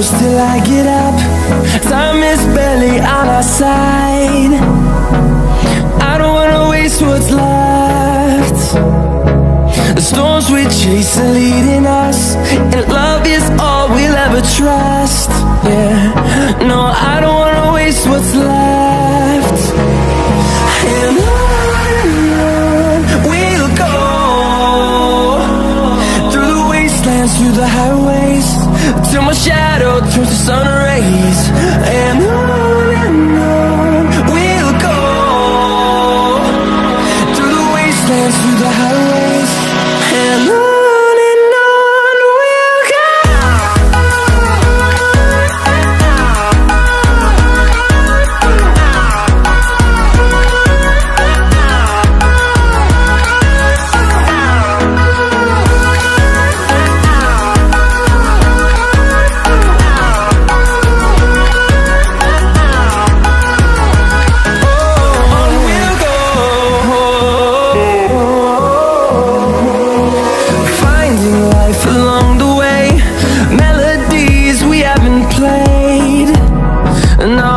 close till I get up. Time is barely on our side. I don't wanna waste what's left. The storms we chase are leading us, and love is all we'll ever trust. Yeah, no, I don't wanna waste what's left. And on we'll go, through the wastelands, through the highways, till my shadow turns to sun rays. And on we'll go, through the wastelands, through the highways, and on we'll go. Along the way, melodies we haven't played. Now